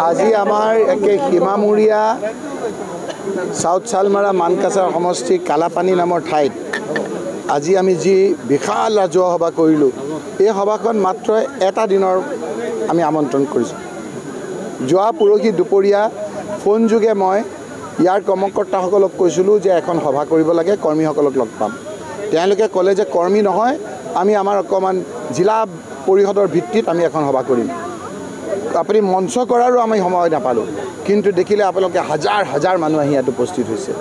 আজি আমাৰ একে সীমামূৰীয়া সাউথ চালমাৰা মানকাছাৰ সমষ্টি কালাপানী নামৰ ঠাইত আজি আমি যি বিশাল ৰাজহুৱা সভা কৰিলোঁ, এই সভাখন মাত্ৰ এটা দিনৰ আমি আমন্ত্ৰণ কৰিছোঁ। যোৱা পৰহি দুপৰীয়া ফোন যোগে মই ইয়াৰ কৰ্মকৰ্তাসকলক কৈছিলোঁ যে এখন সভা কৰিব লাগে, কৰ্মীসকলক লগ পাম। তেওঁলোকে ক'লে যে কৰ্মী নহয়, আমি আমাৰ অকণমান জিলা পৰিষদৰ ভিত্তিত আমি এখন সভা কৰিম। আপুনি মঞ্চ কৰাৰো আমি সময় নাপালোঁ, কিন্তু দেখিলে আপোনালোকে হাজাৰ হাজাৰ মানুহ আহি ইয়াত উপস্থিত হৈছে।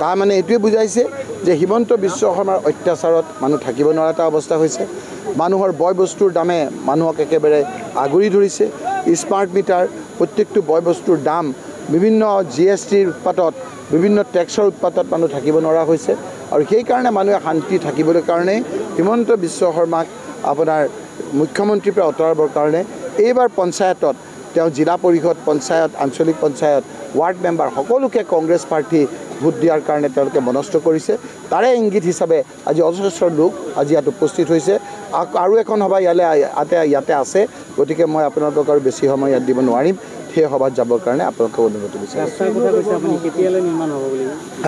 তাৰ মানে এইটোৱে বুজাইছে যে হিমন্ত বিশ্ব শৰ্মাৰ অত্যাচাৰত মানুহ থাকিব নোৱাৰা এটা অৱস্থা হৈছে। মানুহৰ বয় বস্তুৰ দামে মানুহক একেবাৰে আগুৰি ধৰিছে। স্মাৰ্ট মিটাৰ, প্ৰত্যেকটো বয় বস্তুৰ দাম, বিভিন্ন GSTৰ উৎপাতত, বিভিন্ন টেক্সৰ উৎপাতত মানুহ থাকিব নোৱাৰা হৈছে। আৰু সেইকাৰণে মানুহে শান্তি থাকিবলৈ কাৰণে হিমন্ত বিশ্ব শৰ্মাক আপোনাৰ মুখ্যমন্ত্ৰীৰ পৰা আঁতৰাবৰ কাৰণে এইবাৰ পঞ্চায়তত তেওঁ জিলা পৰিষদ, পঞ্চায়ত, আঞ্চলিক পঞ্চায়ত, ৱাৰ্ড মেম্বাৰ সকলোকে কংগ্ৰেছ প্ৰাৰ্থী ভোট দিয়াৰ কাৰণে তেওঁলোকে মনস্থ কৰিছে। তাৰে ইংগিত হিচাপে আজি অজস্ৰ লোক আজি ইয়াত উপস্থিত হৈছে। আৰু এখন সভা ইয়াতে আছে, গতিকে মই আপোনালোকক আৰু বেছি সময় ইয়াত দিব নোৱাৰিম। সেই সভাত যাবৰ কাৰণে আপোনালোকে অনুমতি বিচাৰিছোঁ।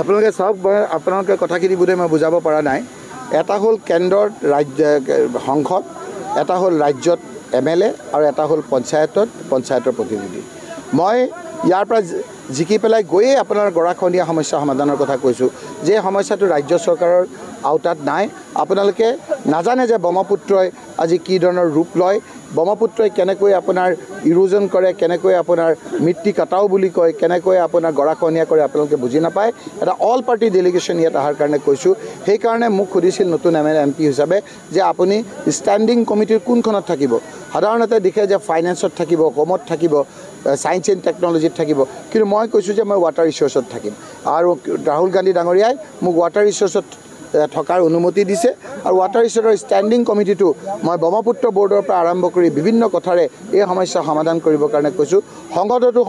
আপোনালোকে চাওক, মই আপোনালোকে কথাখিনি বোধহয় মই বুজাব পৰা নাই। এটা হ'ল কেন্দ্ৰৰ সংসদ, এটা হ'ল ৰাজ্যত MLA আৰু এটা হ'ল পঞ্চায়তৰ প্ৰতিনিধি। মই ইয়াৰ পৰা জিকি পেলাই গৈয়ে আপোনাৰ গৰাখহনীয়া সমস্যা সমাধানৰ কথা কৈছোঁ, যে সমস্যাটো ৰাজ্য চৰকাৰৰ আওতাত নাই। আপোনালোকে নাজানে যে ব্ৰহ্মপুত্ৰই আজি কি ধৰণৰ ৰূপ লয়, ব্ৰহ্মপুত্ৰই কেনেকৈ আপোনাৰ ইৰোজন কৰে, কেনেকৈ আপোনাৰ মৃত্তিকাটাও বুলি কয়, কেনেকৈ আপোনাৰ গৰাখহনীয়া কৰে, আপোনালোকে বুজি নাপায়। এটা অল পাৰ্টি ডেলিগেশ্যন ইয়াত অহাৰ কাৰণে কৈছোঁ। সেইকাৰণে মোক সুধিছিল নতুন MP হিচাপে যে আপুনি ষ্টেণ্ডিং কমিটিৰ কোনখনত থাকিব। সাধাৰণতে দেখে যে ফাইনেন্সত থাকিব, হোমত থাকিব, ছায়েন্স এণ্ড টেকন'লজিত থাকিব, কিন্তু মই কৈছোঁ যে মই ৱাটাৰ ৰিচোৰ্চত থাকিম। আৰু ৰাহুল গান্ধী ডাঙৰীয়াই মোক ৱাটাৰ ৰিচোৰ্চত থকাৰ অনুমতি দিছে। আৰু ৱাটাৰ ৰিচোৰ্চৰ ষ্টেণ্ডিং কমিটিটো মই ব্ৰহ্মপুত্ৰ বৰ্ডৰ পৰা আৰম্ভ কৰি বিভিন্ন কথাৰে এই সমস্যা সমাধান কৰিবৰ কাৰণে কৈছোঁ। সংসদতো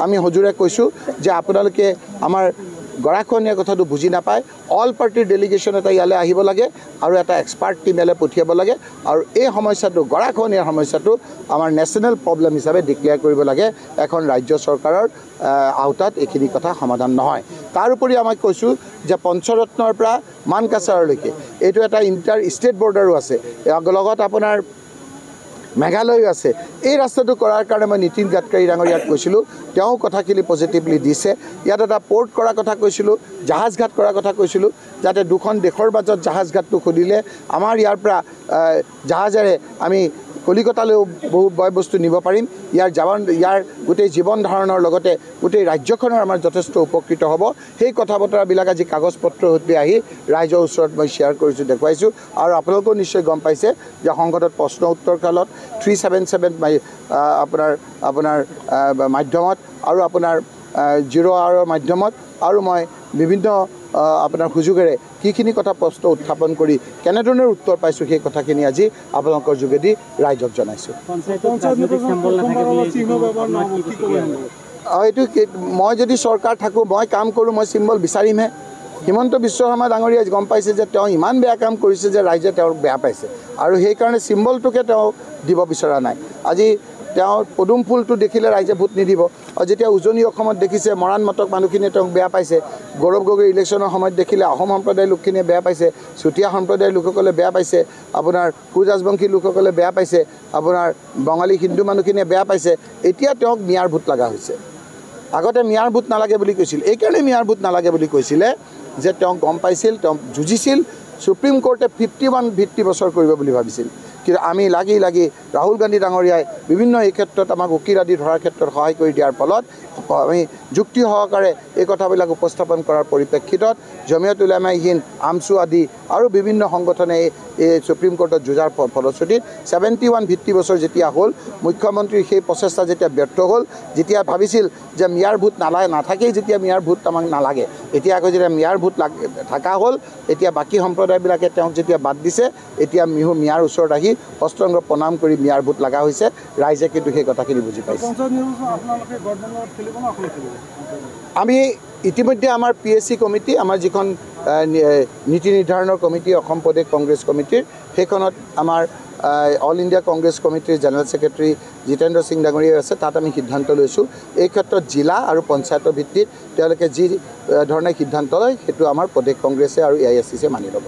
আমি সজোৰে কৈছোঁ যে আপোনালোকে আমাৰ গৰাখহনীয়াৰ কথাটো বুজি নাপায়। অল পাৰ্টিৰ ডেলিগেশ্যন এটা ইয়ালৈ আহিব লাগে আৰু এটা এক্সপাৰ্ট টিম ইয়ালৈ পঠিয়াব লাগে। আৰু এই সমস্যাটো, গৰাখহনীয়াৰ সমস্যাটো আমাৰ নেশ্যনেল প্ৰব্লেম হিচাপে ডিক্লেয়াৰ কৰিব লাগে। এখন ৰাজ্য চৰকাৰৰ আওতাত এইখিনি কথা সমাধান নহয়। তাৰোপৰি আমাক কৈছোঁ যে পঞ্চৰত্নৰ পৰা মানকাছাৰলৈকে এইটো এটা ইণ্টাৰ ষ্টেট বৰ্ডাৰো আছে, লগত আপোনাৰ মেঘালয়ো আছে। এই ৰাস্তাটো কৰাৰ কাৰণে মই নীতিন গাডকাৰী ডাঙৰীয়াক কৈছিলোঁ, তেওঁ কথাখিনি পজিটিভলি দিছে। ইয়াত এটা পৰ্ট কৰাৰ কথা কৈছিলোঁ, জাহাজ ঘাট কৰাৰ কথা কৈছিলোঁ, যাতে দুখন দেশৰ মাজত জাহাজ ঘাটটো খুলিলে আমাৰ ইয়াৰ পৰা জাহাজেৰে আমি কলিকতালৈও বহু বয় বস্তু নিব পাৰিম। ইয়াৰ গোটেই জীৱন ধাৰণৰ লগতে গোটেই ৰাজ্যখনৰ আমাৰ যথেষ্ট উপকৃত হ'ব। সেই কথা বতৰাবিলাক আজি কাগজ পত্ৰ সৈতে আহি ৰাইজৰ ওচৰত মই শ্বেয়াৰ কৰিছোঁ, দেখুৱাইছোঁ। আৰু আপোনালোকেও নিশ্চয় গম পাইছে যে সংসদত প্ৰশ্ন উত্তৰ কালত 377 আপোনাৰ মাধ্যমত আৰু আপোনাৰ 0R মাধ্যমত আৰু মই বিভিন্ন আপোনাৰ সুযোগেৰে কিখিনি কথা প্ৰশ্ন উত্থাপন কৰি কেনেধৰণৰ উত্তৰ পাইছোঁ সেই কথাখিনি আজি আপোনালোকৰ যোগেদি ৰাইজক জনাইছোঁ। এইটো মই যদি চৰকাৰ থাকোঁ, মই কাম কৰোঁ, মই চিম্বল বিচাৰিমহে। হিমন্ত বিশ্ব শৰ্মা ডাঙৰীয়াই গম পাইছে যে তেওঁ ইমান বেয়া কাম কৰিছে যে ৰাইজে তেওঁক বেয়া পাইছে, আৰু সেইকাৰণে চিম্বলটোকে তেওঁ দিব বিচৰা নাই। আজি তেওঁৰ পদুম ফুলটো দেখিলে ৰাইজে ভোট নিদিব। আৰু যেতিয়া উজনি অসমত দেখিছে মৰাণ মটক মানুহখিনিয়ে তেওঁক বেয়া পাইছে, গৌৰৱ গগৈ ইলেকশ্যনৰ সময়ত দেখিলে আহোম সম্প্ৰদায়ৰ লোকখিনিয়ে বেয়া পাইছে, চুতীয়া সম্প্ৰদায়ৰ লোকসকলে বেয়া পাইছে, আপোনাৰ কোচ ৰাজবংশী লোকসকলে বেয়া পাইছে, আপোনাৰ বঙালী হিন্দু মানুহখিনিয়ে বেয়া পাইছে। এতিয়া তেওঁক মিয়াৰ ভোট লগা হৈছে। আগতে মিয়াৰ ভোট নালাগে বুলি কৈছিল। এইকাৰণে মিয়াৰ ভোট নালাগে বুলি কৈছিলে যে তেওঁ গম পাইছিল, তেওঁ যুঁজিছিল। সুপ্ৰিম কোৰ্টে 51 ভিত্তিবছৰ কৰিব বুলি ভাবিছিল, কিন্তু আমি লাগি ৰাহুল গান্ধী ডাঙৰীয়াই বিভিন্ন এই ক্ষেত্ৰত আমাক উকিল আদি ধৰাৰ ক্ষেত্ৰত সহায় কৰি দিয়াৰ ফলত আমি যুক্তি সহকাৰে এই কথাবিলাক উপস্থাপন কৰাৰ পৰিপ্ৰেক্ষিতত জমিয়ত উলামা হিন্দ, আমছু আদি আৰু বিভিন্ন সংগঠনে এই সুপ্ৰিম কোৰ্টত যুঁজাৰ ফলশ্ৰুতিত 71 ভিত্তিবছৰ যেতিয়া হ'ল, মুখ্যমন্ত্ৰীৰ সেই প্ৰচেষ্টা যেতিয়া ব্যৰ্থ হ'ল, যেতিয়া ভাবিছিল যে মিয়াৰ ভোট নাথাকেই, যেতিয়া মিয়াৰ ভোট আমাক নালাগে, এতিয়া আকৌ যেতিয়া মিয়াৰ ভোট থকা হ'ল, এতিয়া বাকী সম্প্ৰদায়বিলাকে তেওঁক যেতিয়া বাদ দিছে, এতিয়া মিয়াৰ ওচৰত আহি অস্ত্ৰংগ প্ৰণাম কৰি মিয়াৰ ভোট লগা হৈছে। ৰাইজে কিন্তু সেই কথাখিনি বুজি পাইছে। আমি ইতিমধ্যে আমাৰ PSC কমিটি, আমাৰ যিখন নীতি নিৰ্ধাৰণৰ কমিটি, অসম প্ৰদেশ কংগ্ৰেছ কমিটিৰ, সেইখনত আমাৰ অল ইণ্ডিয়া কংগ্ৰেছ কমিটিৰ জেনেৰেল ছেক্ৰেটাৰী জিতেন্দ্ৰ সিং ডাঙৰীয়া আছে। তাত আমি সিদ্ধান্ত লৈছোঁ এই ক্ষেত্ৰত জিলা আৰু পঞ্চায়তৰ ভিত্তিত তেওঁলোকে যি ধৰণে সিদ্ধান্ত লয় সেইটো আমাৰ প্ৰদেশ কংগ্ৰেছে আৰু AISCয়ে মানি ল'ব।